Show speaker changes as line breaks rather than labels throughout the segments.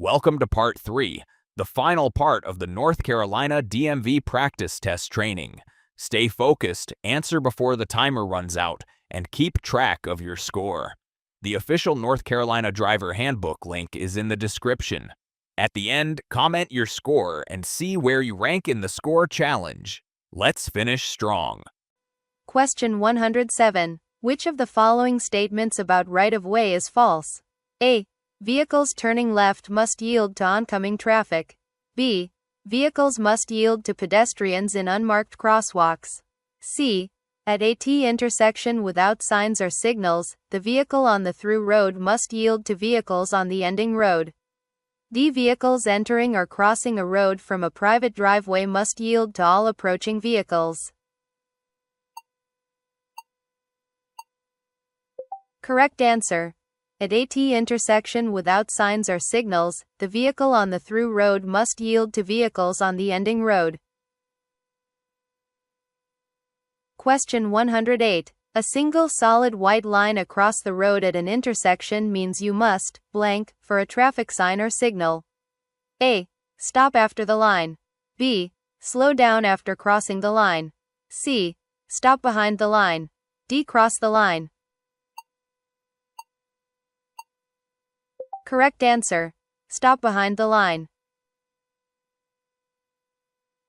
Welcome to Part 3, the final part of the North Carolina DMV practice test training. Stay focused, answer before the timer runs out, and keep track of your score. The official North Carolina Driver Handbook link is in the description. At the end, comment your score and see where you rank in the score challenge. Let's finish strong.
Question 107. Which of the following statements about right-of-way is false? A. Vehicles turning left must yield to oncoming traffic. B. Vehicles must yield to pedestrians in unmarked crosswalks. C. At a T intersection without signs or signals, the vehicle on the through road must yield to vehicles on the ending road. D. Vehicles entering or crossing a road from a private driveway must yield to all approaching vehicles. Correct answer. At a T intersection without signs or signals, the vehicle on the through road must yield to vehicles on the ending road. Question 108. A single solid white line across the road at an intersection means you must blank for a traffic sign or signal. A. Stop after the line. B. Slow down after crossing the line. C. Stop behind the line. D. Cross the line. Correct answer. Stop behind the line.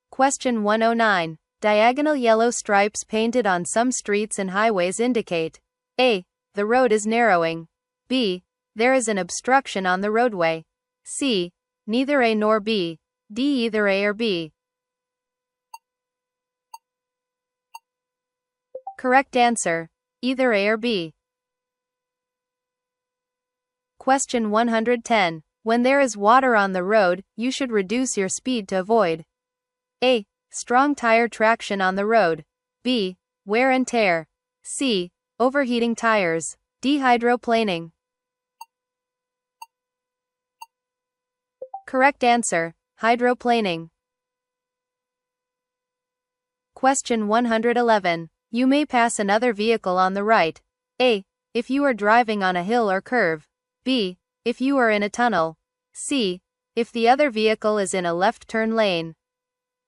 Question 109. Diagonal yellow stripes painted on some streets and highways indicate A. The road is narrowing. B. There is an obstruction on the roadway. C. Neither A nor B. D. Either A or B. Correct answer. Either A or B. Question 110. When there is water on the road, you should reduce your speed to avoid A. Strong tire traction on the road. B. Wear and tear. C. Overheating tires. D. Hydroplaning. Correct answer. Hydroplaning. Question 111. You may pass another vehicle on the right. A. If you are driving on a hill or curve. B. If you are in a tunnel. C. If the other vehicle is in a left turn lane.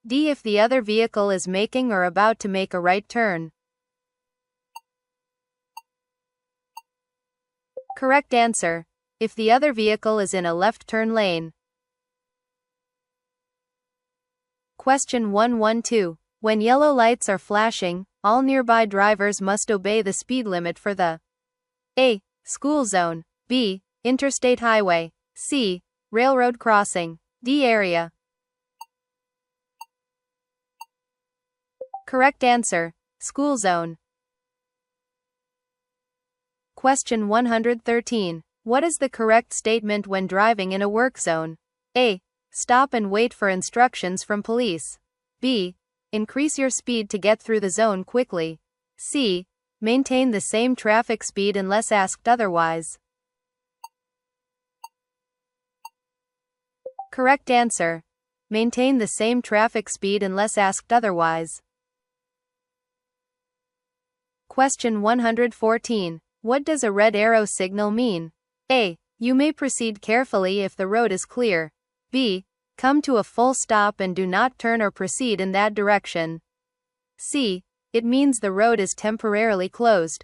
D. If the other vehicle is making or about to make a right turn. Correct answer. If the other vehicle is in a left turn lane. Question 112. When yellow lights are flashing, all nearby drivers must obey the speed limit for the A. School zone. B. Interstate highway. C. Railroad crossing. D. Area. Correct answer. School zone. Question 113. What is the correct statement when driving in a work zone? A. Stop and wait for instructions from police. B. Increase your speed to get through the zone quickly. C. Maintain the same traffic speed unless asked otherwise. Correct answer. Maintain the same traffic speed unless asked otherwise. Question 114. What does a red arrow signal mean? A. You may proceed carefully if the road is clear. B. Come to a full stop and do not turn or proceed in that direction. C. It means the road is temporarily closed.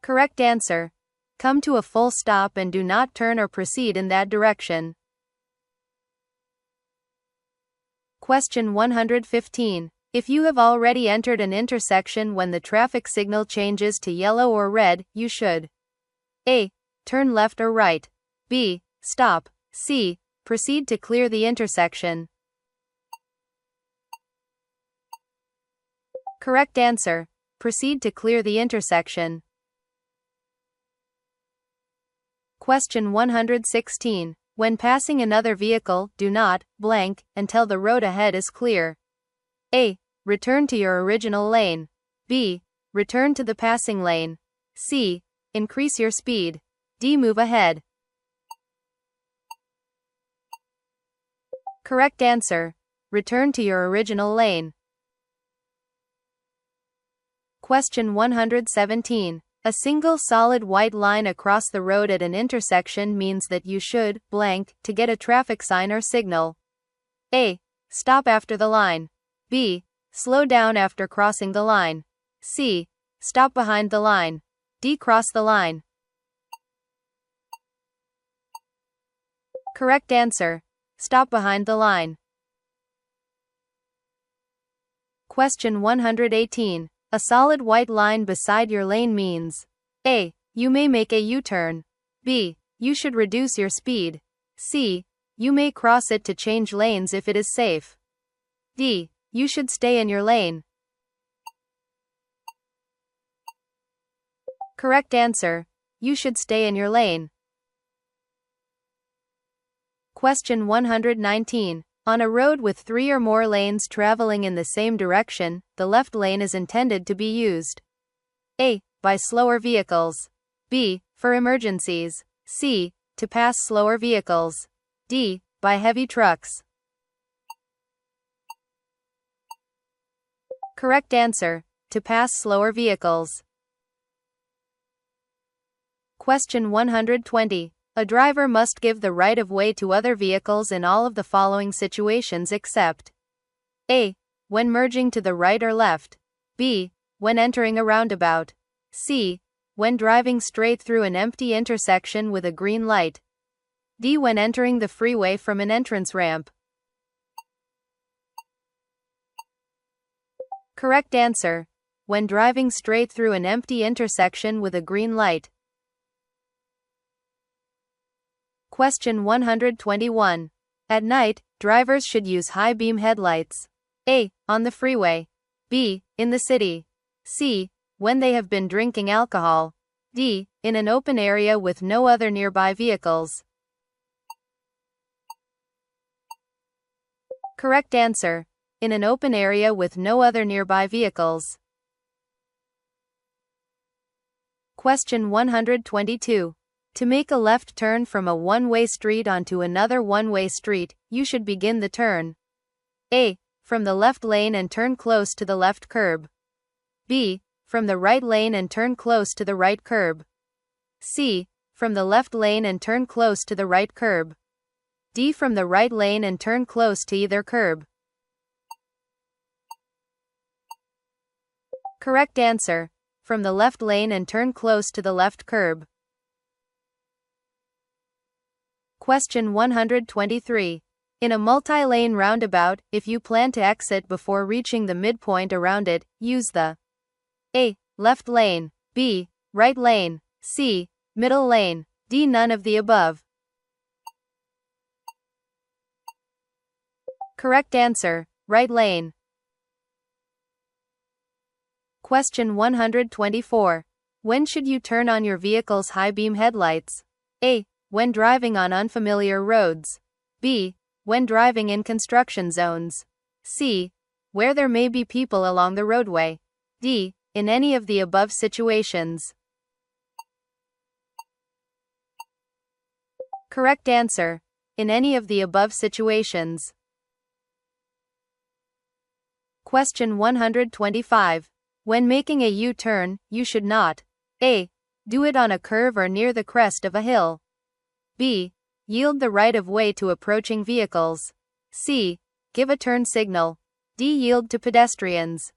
Correct answer. Come to a full stop and do not turn or proceed in that direction. Question 115. If you have already entered an intersection when the traffic signal changes to yellow or red, you should A. Turn left or right. B. Stop. C. Proceed to clear the intersection. Correct answer. Proceed to clear the intersection. Question 116. When passing another vehicle, do not blank until the road ahead is clear. A. Return to your original lane. B. Return to the passing lane. C. Increase your speed. D. Move ahead. Correct answer. Return to your original lane. Question 117. A single solid white line across the road at an intersection means that you should, blank, to get a traffic sign or signal. A. Stop after the line. B. Slow down after crossing the line. C. Stop behind the line. D. Cross the line. Correct answer. Stop behind the line. Question 118. A solid white line beside your lane means A. You may make a U-turn. B. You should reduce your speed. C. You may cross it to change lanes if it is safe. D. You should stay in your lane. Correct answer. You should stay in your lane. Question 119. On a road with 3 or more lanes traveling in the same direction, the left lane is intended to be used. A. By slower vehicles. B. For emergencies. C. To pass slower vehicles. D. By heavy trucks. Correct answer. To pass slower vehicles. Question 120. A driver must give the right of way to other vehicles in all of the following situations except A. When merging to the right or left. B. When entering a roundabout. C. When driving straight through an empty intersection with a green light. D. When entering the freeway from an entrance ramp. Correct answer. When driving straight through an empty intersection with a green light. Question 121. At night, drivers should use high beam headlights. A. On the freeway. B. In the city. C. When they have been drinking alcohol. D. In an open area with no other nearby vehicles. Correct answer. In an open area with no other nearby vehicles. Question 122. To make a left turn from a one-way street onto another one-way street, you should begin the turn. A. From the left lane and turn close to the left curb. B. From the right lane and turn close to the right curb. C. From the left lane and turn close to the right curb. D. From the right lane and turn close to either curb. Correct answer. From the left lane and turn close to the left curb. Question 123. In a multi-lane roundabout, if you plan to exit before reaching the midpoint around it, use the A. Left lane. B. Right lane. C. Middle lane. D. None of the above. Correct answer. Right lane. Question 124. When should you turn on your vehicle's high beam headlights? A. When driving on unfamiliar roads. B. When driving in construction zones. C. Where there may be people along the roadway. D. In any of the above situations. Correct answer. In any of the above situations. Question 125. When making a U-turn, you should not A. Do it on a curve or near the crest of a hill. B. Yield the right of way to approaching vehicles. C. Give a turn signal. D. Yield to pedestrians.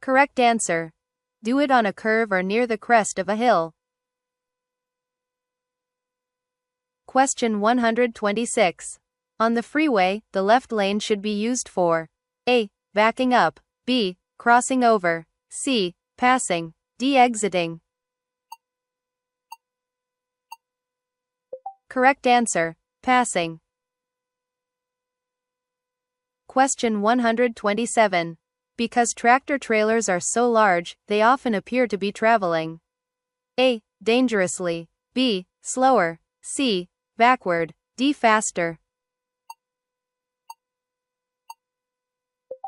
Correct answer. Do it on a curve or near the crest of a hill. Question 126. On the freeway, the left lane should be used for A. Backing up. B. Crossing over. C. Passing. D. Exiting. Correct answer. Passing. Question 127. Because tractor-trailers are so large, they often appear to be traveling A. Dangerously. B. Slower. C. Backward. D. Faster.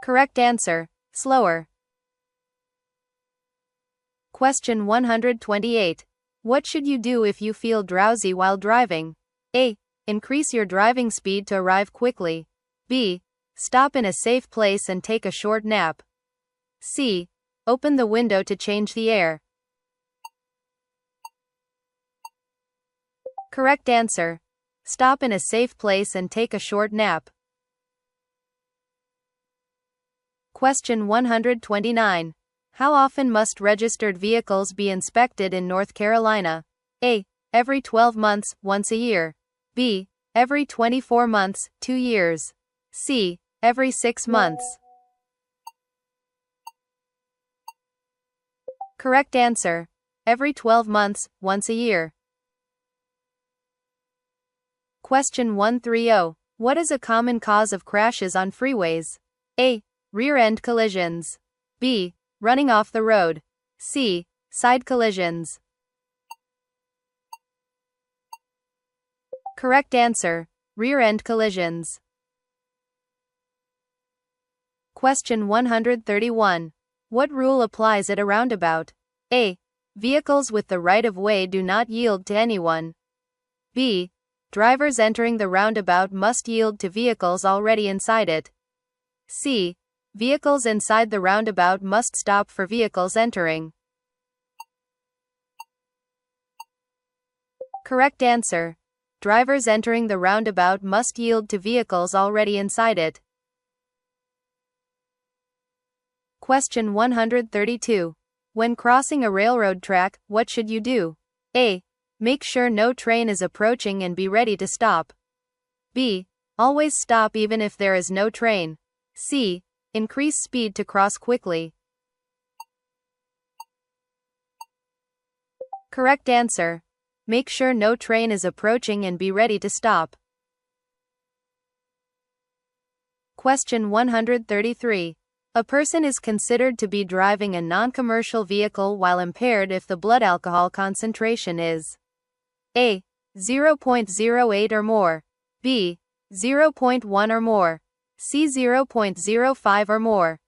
Correct answer. Slower. Question 128. What should you do if you feel drowsy while driving? A. Increase your driving speed to arrive quickly. B. Stop in a safe place and take a short nap. C. open the window to change the air. Correct answer. Stop in a safe place and take a short nap. Question 129. How often must registered vehicles be inspected in North Carolina? A. Every 12 months, once a year. B. Every 24 months, 2 years. C. Every 6 months. Correct answer. Every 12 months, once a year. Question 130. What is a common cause of crashes on freeways? A. Rear-end collisions. B. Running off the road. C. Side collisions. Correct answer. Rear-end collisions. Question 131. What rule applies at a roundabout? A. Vehicles with the right-of-way do not yield to anyone. B. Drivers entering the roundabout must yield to vehicles already inside it. C. Vehicles inside the roundabout must stop for vehicles entering. Correct answer. Drivers entering the roundabout must yield to vehicles already inside it. Question 132. When crossing a railroad track, what should you do? A. Make sure no train is approaching and be ready to stop. B. Always stop even if there is no train. C. Increase speed to cross quickly. Correct answer. Make sure no train is approaching and be ready to stop. Question 133. A person is considered to be driving a non-commercial vehicle while impaired if the blood alcohol concentration is A. 0.08 or more. B. 0.1 or more. C. 0.05 or more.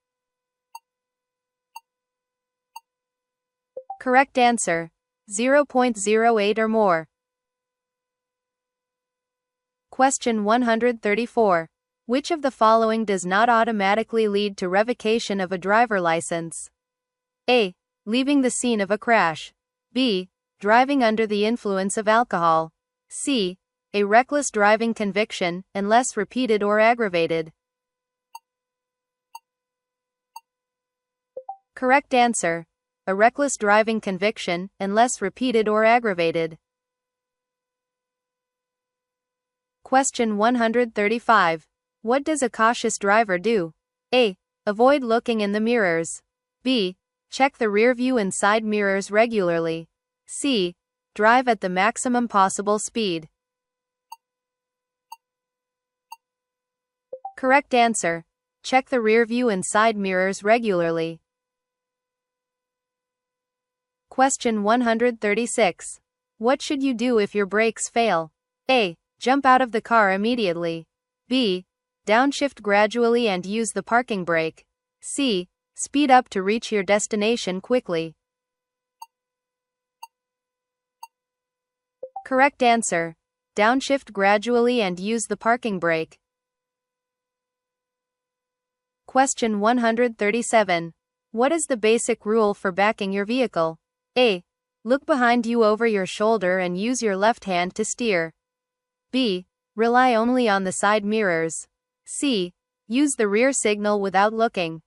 Correct answer. 0.08 or more. Question 134. Which of the following does not automatically lead to revocation of a driver license? A. Leaving the scene of a crash. B. Driving under the influence of alcohol. C. A reckless driving conviction, unless repeated or aggravated. Correct answer. A reckless driving conviction, unless repeated or aggravated. Question 135. What does a cautious driver do? A. Avoid looking in the mirrors. B. Check the rear view and side mirrors regularly. C. Drive at the maximum possible speed. Correct answer. Check the rear view and side mirrors regularly. Question 136. What should you do if your brakes fail? A. Jump out of the car immediately. B. Downshift gradually and use the parking brake. C. Speed up to reach your destination quickly. Correct answer. Downshift gradually and use the parking brake. Question 137. What is the basic rule for backing your vehicle? A. Look behind you over your shoulder and use your left hand to steer. B. Rely only on the side mirrors. C. Use the rear signal without looking.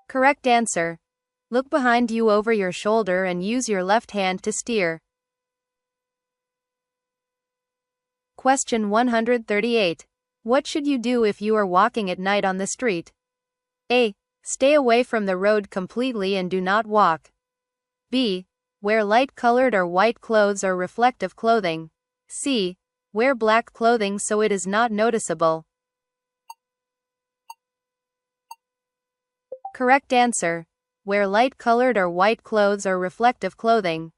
Correct answer. Look behind you over your shoulder and use your left hand to steer. Question 138. What should you do if you are walking at night on the street? A. Stay away from the road completely and do not walk. B. Wear light-colored or white clothes or reflective clothing. C. Wear black clothing so it is not noticeable. Correct answer. Wear light-colored or white clothes or reflective clothing.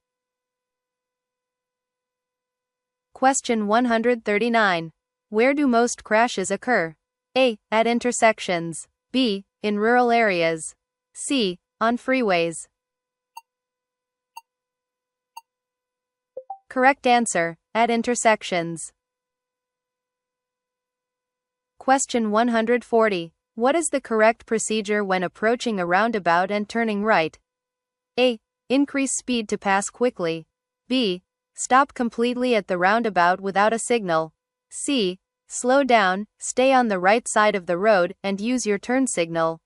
Question 139. Where do most crashes occur? A. At intersections. B. In rural areas. C. On freeways. Correct answer. At intersections. Question 140. What is the correct procedure when approaching a roundabout and turning right? A. Increase speed to pass quickly. B. Stop completely at the roundabout without a signal. C. Slow down, stay on the right side of the road, and use your turn signal.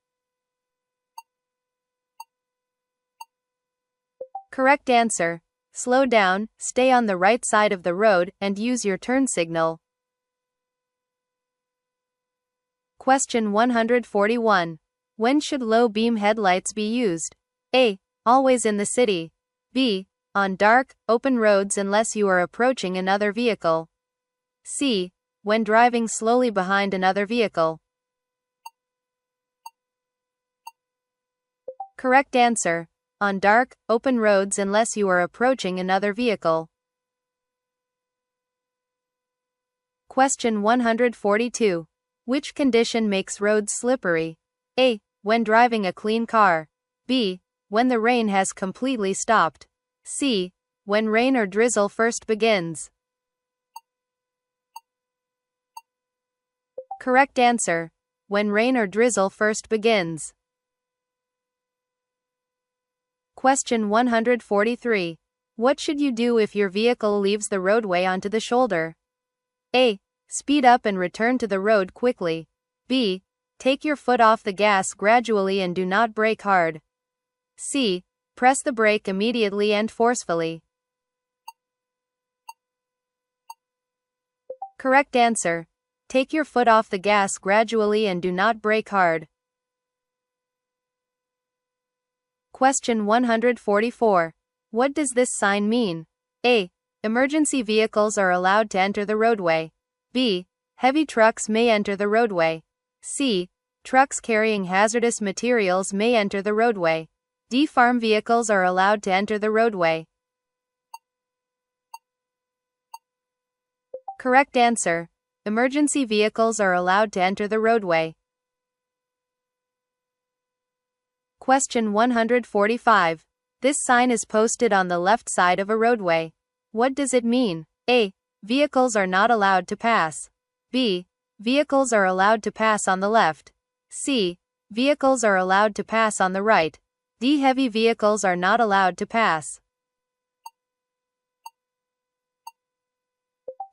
Correct answer. Slow down, stay on the right side of the road, and use your turn signal. Question 141. When should low beam headlights be used? A. Always in the city. B. On dark, open roads unless you are approaching another vehicle. C. When driving slowly behind another vehicle. Correct answer. On dark, open roads unless you are approaching another vehicle. Question 142. Which condition makes roads slippery? A. When driving a clean car. B. When the rain has completely stopped. C. When rain or drizzle first begins. Correct answer. When rain or drizzle first begins. Question 143. What should you do if your vehicle leaves the roadway onto the shoulder? A. Speed up and return to the road quickly. B. Take your foot off the gas gradually and do not brake hard. C. Press the brake immediately and forcefully. Correct answer. Take your foot off the gas gradually and do not brake hard. Question 144. What does this sign mean? A. Emergency vehicles are allowed to enter the roadway. B. Heavy trucks may enter the roadway. C. Trucks carrying hazardous materials may enter the roadway. D. Farm vehicles are allowed to enter the roadway. Correct answer. Emergency vehicles are allowed to enter the roadway. Question 145. This sign is posted on the left side of a roadway. What does it mean? A. Vehicles are not allowed to pass. B. Vehicles are allowed to pass on the left. C. Vehicles are allowed to pass on the right. D. Heavy vehicles are not allowed to pass.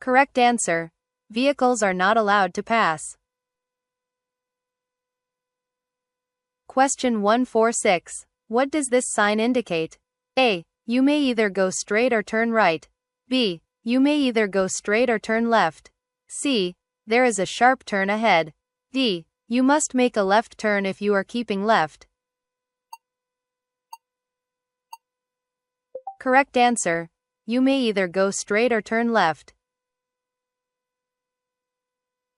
Correct answer. Vehicles are not allowed to pass. Question 146. What does this sign indicate? A. You may either go straight or turn right. B. You may either go straight or turn left. C. There is a sharp turn ahead. D. You must make a left turn if you are keeping left. Correct answer. You may either go straight or turn left.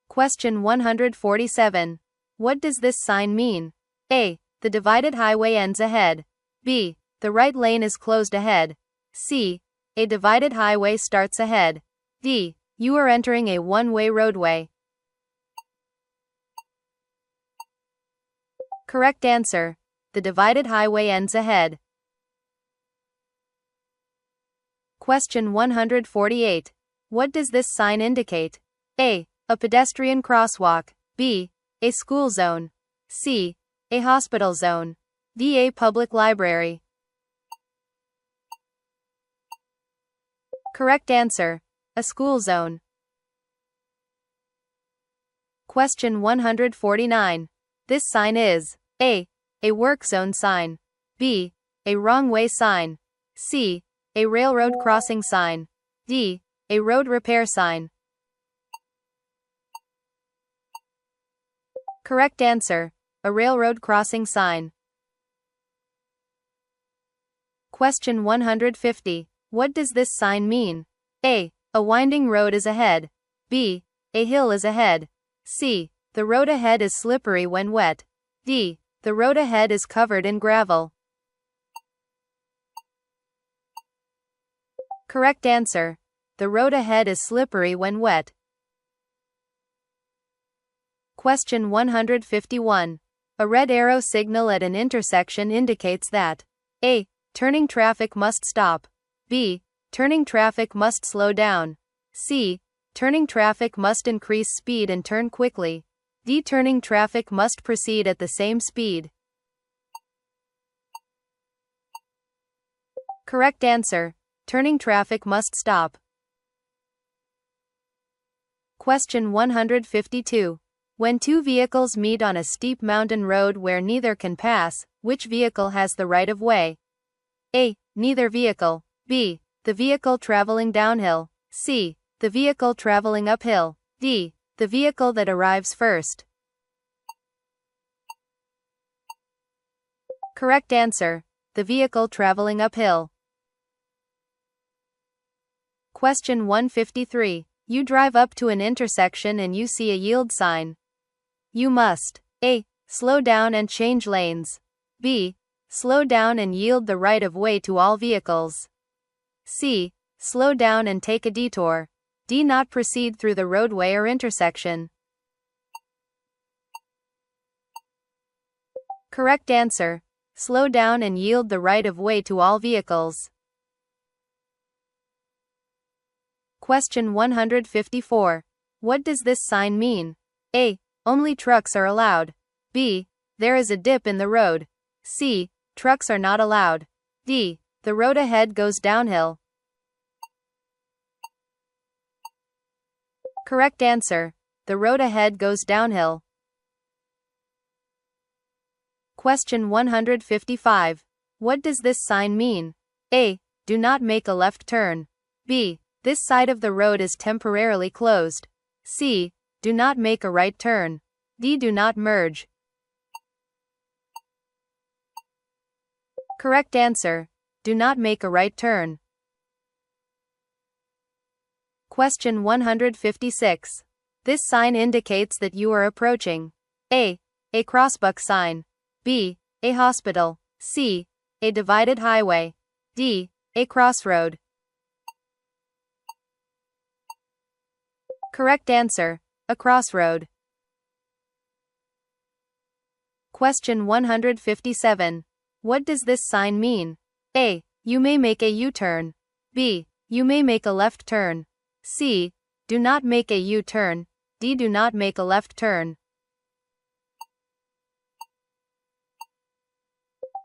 Question 147. What does this sign mean? A. The divided highway ends ahead. B. The right lane is closed ahead. C. A divided highway starts ahead. D. You are entering a one-way roadway. Correct answer. The divided highway ends ahead. Question 148. What does this sign indicate? A. A pedestrian crosswalk. B. A school zone. C. A hospital zone. D. A public library. Correct answer. A school zone. Question 149. This sign is A. A work zone sign. B. A wrong way sign. C. A railroad crossing sign. D. A road repair sign. Correct answer. A railroad crossing sign. Question 150. What does this sign mean? A. A winding road is ahead. B. A hill is ahead. C. The road ahead is slippery when wet. D. The road ahead is covered in gravel. Correct answer. The road ahead is slippery when wet. Question 151. A red arrow signal at an intersection indicates that A. Turning traffic must stop. B. Turning traffic must slow down. C. Turning traffic must increase speed and turn quickly. D. Turning traffic must proceed at the same speed. Correct answer. Turning traffic must stop. Question 152. When two vehicles meet on a steep mountain road where neither can pass, which vehicle has the right of way? A. Neither vehicle. B. The vehicle traveling downhill. C. The vehicle traveling uphill. D. The vehicle that arrives first. Correct answer. The vehicle traveling uphill. Question 153. You drive up to an intersection and you see a yield sign. You must A. Slow down and change lanes. B. Slow down and yield the right of way to all vehicles. C. Slow down and take a detour. D. Not proceed through the roadway or intersection. Correct answer. Slow down and yield the right of way to all vehicles. Question 154. What does this sign mean? A. Only trucks are allowed. B. There is a dip in the road. C. Trucks are not allowed. D. The road ahead goes downhill. Correct answer. The road ahead goes downhill. Question 155. What does this sign mean? A. Do not make a left turn. B. This side of the road is temporarily closed. C. Do not make a right turn. D. Do not merge. Correct answer. Do not make a right turn. Question 156. This sign indicates that you are approaching A. A crossbuck sign. B. A hospital. C. A divided highway. D. A crossroad. Correct answer. A crossroad. Question 157. What does this sign mean? A. You may make a U-turn. B. You may make a left turn. C. Do not make a U-turn. D. Do not make a left turn.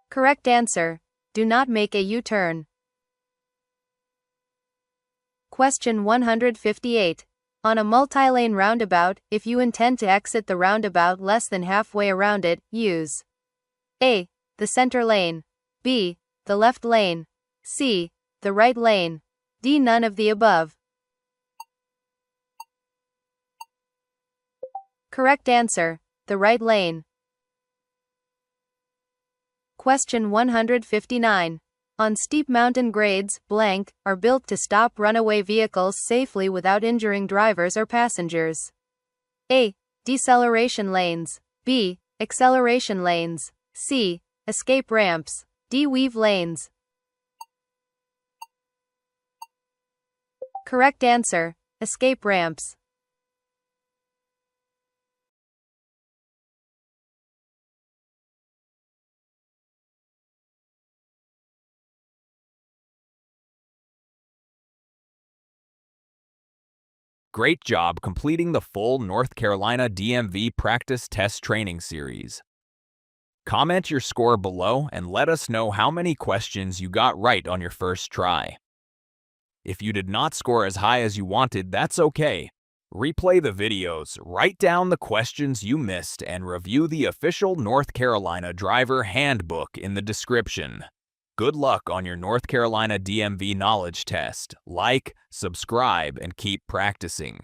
Correct answer. Do not make a U-turn. Question 158. On a multi-lane roundabout, if you intend to exit the roundabout less than halfway around it, use A. The center lane. B. The left lane. C. The right lane. D. None of the above. Correct answer. The right lane. Question 159. On steep mountain grades, blank, are built to stop runaway vehicles safely without injuring drivers or passengers. A. Deceleration lanes. B. Acceleration lanes. C. Escape ramps. D. Weave lanes. Correct answer. Escape ramps.
Great job completing the full North Carolina DMV practice test training series. Comment your score below and let us know how many questions you got right on your first try. If you did not score as high as you wanted, that's okay. Replay the videos, write down the questions you missed, and review the official North Carolina Driver Handbook in the description. Good luck on your North Carolina DMV knowledge test. Like, subscribe, and keep practicing.